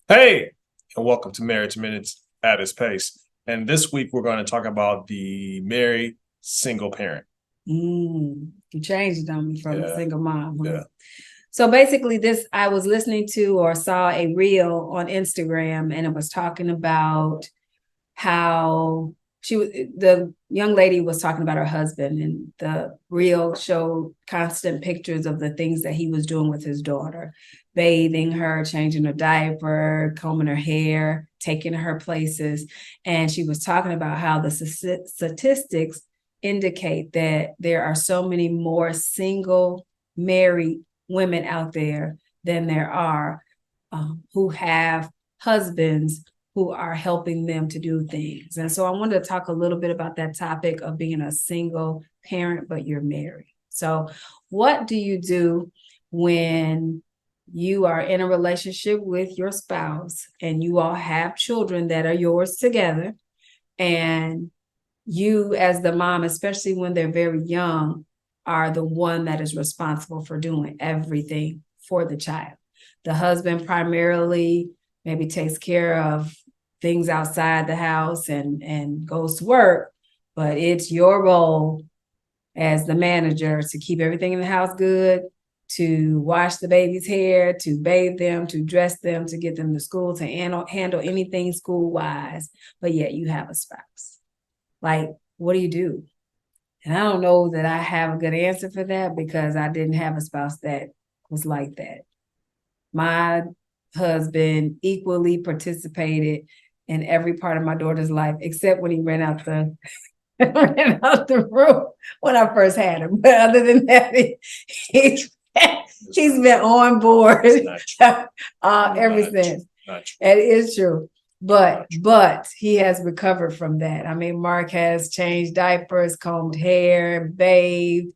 Hey, and welcome to Marriage Minutes at its Pace. And this week we're going to talk about the married single parent. You changed it on me from a Yeah, single mom. Huh? yeah. So basically, this I was listening to or saw a reel on Instagram, and it was talking about how the young lady was talking about her husband, and the reel showed constant pictures of the things that he was doing with his daughter, bathing her, changing her diaper, combing her hair, taking her places. And she was talking about how the statistics indicate that there are so many more single married women out there than there are who have husbands who are helping them to do things. And so I wanted to talk a little bit about that topic of being a single parent, but you're married. So, what do you do when you are in a relationship with your spouse and you all have children that are yours together? And you, as the mom, especially when they're very young, are the one that is responsible for doing everything for the child. The husband primarily maybe takes care of things outside the house and goes to work, but it's your role as the manager to keep everything in the house good, to wash the baby's hair, to bathe them, to dress them, to get them to school, to handle anything school wise. But yet you have a spouse. Like, what do you do? And I don't know that I have a good answer for that because I didn't have a spouse that was like that. My husband equally participated in every part of my daughter's life, except when he ran out the ran out the room when I first had him. But other than that, he's he's been on board ever since. It is true. But he has recovered from that. I mean, Mark has changed diapers, combed hair, bathed,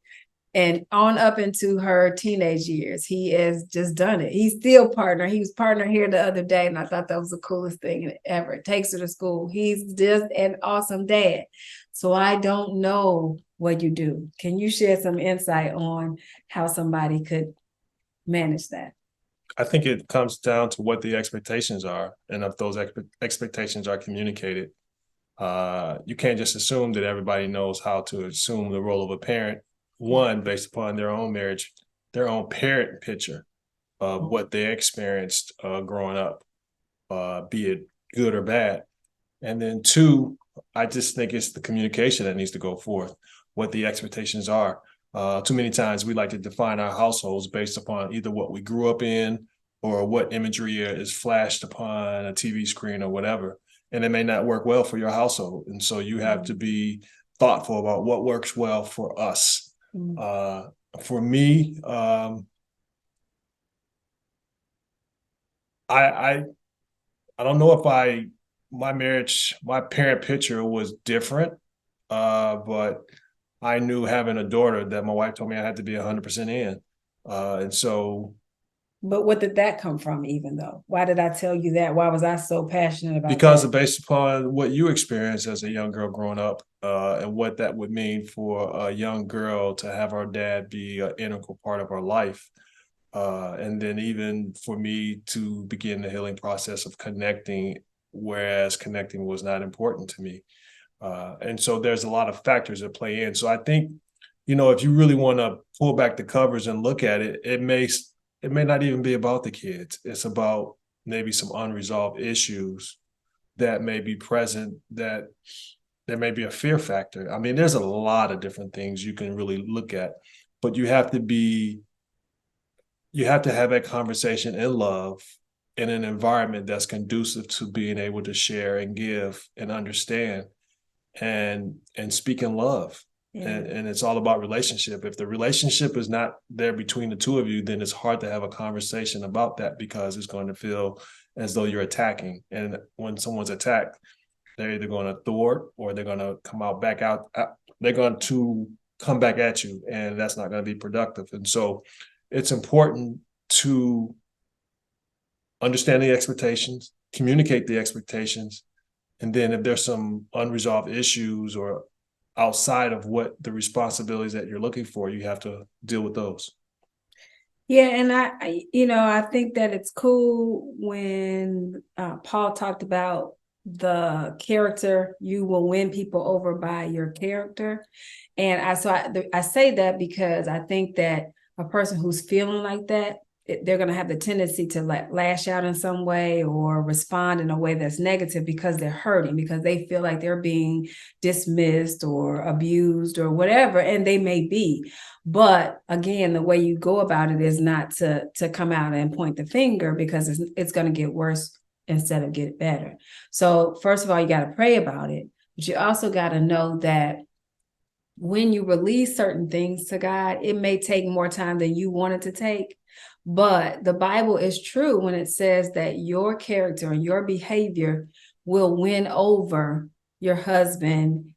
and on up into her teenage years. He has just done it. He's still partner. He was partner here the other day, and I thought that was the coolest thing ever. Takes her to school. He's just an awesome dad. So I don't know what you do. Can you share some insight on how somebody could manage that? I think it comes down to what the expectations are, and if those expectations are communicated. You can't just assume that everybody knows how to assume the role of a parent. One, based upon their own marriage, their own parent picture of what they experienced growing up, be it good or bad. And then two, I just think it's the communication that needs to go forth, what the expectations are. Too many times we like to define our households based upon either what we grew up in or what imagery is flashed upon a TV screen or whatever. And it may not work well for your household. And so you have to be thoughtful about what works well for us. For me, I I don't know if my marriage, my parent picture was different, but I knew having a daughter that my wife told me I had to be 100% in. And so But what did that come from, even though? Why did I tell you that? Why was I so passionate about because that? of based upon what you experienced as a young girl growing up, and what that would mean for a young girl to have her dad be an integral part of her life. And then even for me to begin the healing process of connecting, whereas connecting was not important to me. And so there's a lot of factors that play in. So I think, if you really want to pull back the covers and look at it, it may not even be about the kids. It's about maybe some unresolved issues that may be present, that there may be a fear factor. I mean, there's a lot of different things you can really look at, but you have to have that conversation in love, in an environment that's conducive to being able to share and give and understand and speak in love. Yeah. And it's all about relationship. If the relationship is not there between the two of you, then it's hard to have a conversation about that because it's going to feel as though you're attacking. And when someone's attacked, they're either going to thwart or they're going to come out back out. They're going to come back at you, and that's not going to be productive. And so it's important to understand the expectations, communicate the expectations, and then if there's some unresolved issues or outside of what the responsibilities that you're looking for, you have to deal with those. Yeah, and I think that it's cool when Paul talked about the character. You will win people over by your character, and I say that because I think that a person who's feeling like that, they're going to have the tendency to lash out in some way or respond in a way that's negative because they're hurting, because they feel like they're being dismissed or abused or whatever, and they may be. But again, the way you go about it is not to come out and point the finger, because it's going to get worse instead of get better. So first of all, you got to pray about it, but you also got to know that when you release certain things to God, it may take more time than you want it to take. But the Bible is true when it says that your character and your behavior will win over your husband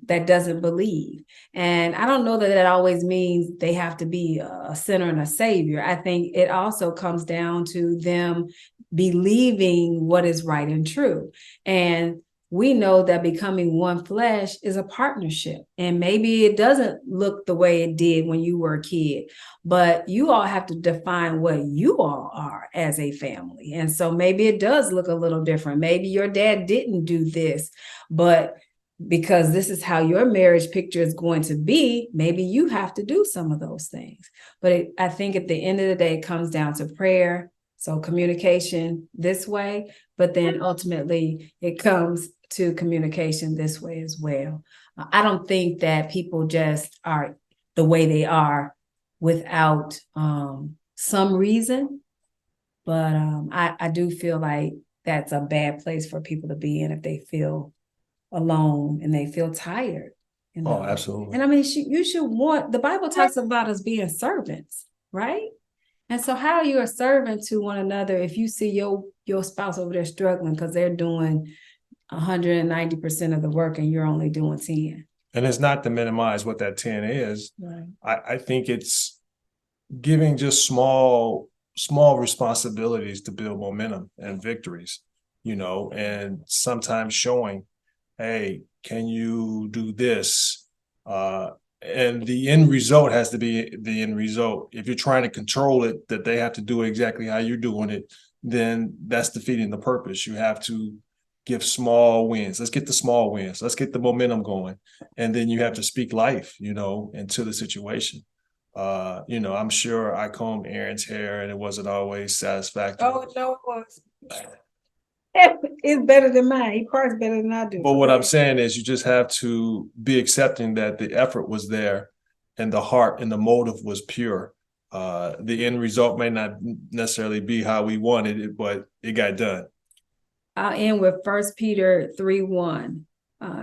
that doesn't believe. And I don't know that that always means they have to be a sinner and a savior. I think it also comes down to them believing what is right and true. And we know that becoming one flesh is a partnership. And maybe it doesn't look the way it did when you were a kid, but you all have to define what you all are as a family. And so maybe it does look a little different. Maybe your dad didn't do this, but because this is how your marriage picture is going to be, maybe you have to do some of those things. But I think at the end of the day, it comes down to prayer. So communication this way, but then ultimately it comes to communication this way as well. I don't think that people just are the way they are without some reason, but I do feel like that's a bad place for people to be in if they feel alone and they feel tired. Oh, absolutely. And I mean, you should want, the Bible talks about us being servants, right? And so how are you a servant to one another if you see your spouse over there struggling because they're doing 190% of the work and you're only doing 10? And it's not to minimize what that 10 is. Right. I think it's giving just small responsibilities to build momentum and victories, and sometimes showing, hey, can you do this? And the end result has to be the end result. If you're trying to control it, that they have to do exactly how you're doing it, then that's defeating the purpose. You have to give small wins. Let's get the small wins. Let's get the momentum going. And then you have to speak life, into the situation. I'm sure I combed Aaron's hair and it wasn't always satisfactory. Oh, no, it was. It's better than mine. He parts better than I do. But what I'm saying is you just have to be accepting that the effort was there and the heart and the motive was pure. The end result may not necessarily be how we wanted it, but it got done. I'll end with 1 Peter 3:1.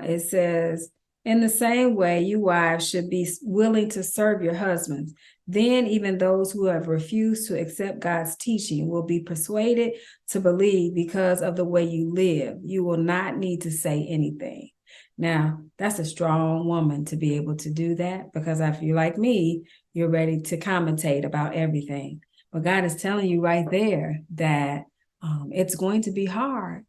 It says, in the same way, you wives should be willing to serve your husbands. Then even those who have refused to accept God's teaching will be persuaded to believe because of the way you live. You will not need to say anything. Now, that's a strong woman to be able to do that, because if you're like me, you're ready to commentate about everything. But God is telling you right there that it's going to be hard,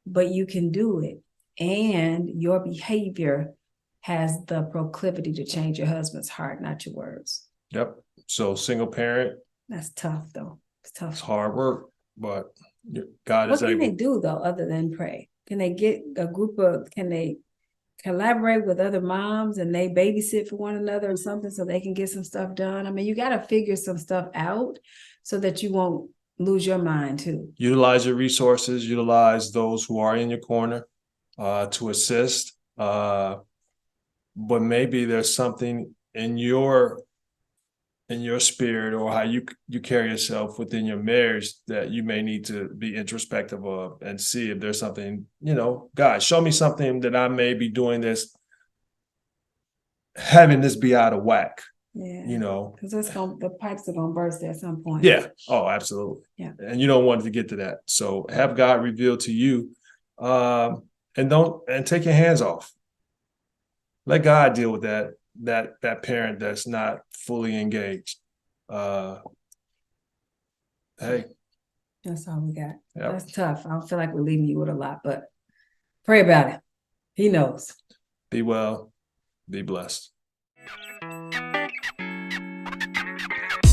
but you can do it. And your behavior has the proclivity to change your husband's heart, not your words. Yep. So single parent. That's tough, though. It's tough. It's hard work, but God is able. What can they do, though, other than pray? Can they get can they collaborate with other moms and they babysit for one another or something so they can get some stuff done? I mean, you got to figure some stuff out so that you won't lose your mind too. Utilize your resources, utilize those who are in your corner to assist. But maybe there's something in your spirit or how you carry yourself within your marriage that you may need to be introspective of and see if there's something, God, show me something that I may be doing this, having this be out of whack. Yeah. Because the pipes are gonna burst at some point. Yeah. Oh, absolutely. Yeah. And you don't want to get to that. So have God reveal to you, and take your hands off. Let God deal with that parent that's not fully engaged. Hey. That's all we got. Yep. That's tough. I don't feel like we're leaving you with a lot, but pray about it. He knows. Be well. Be blessed.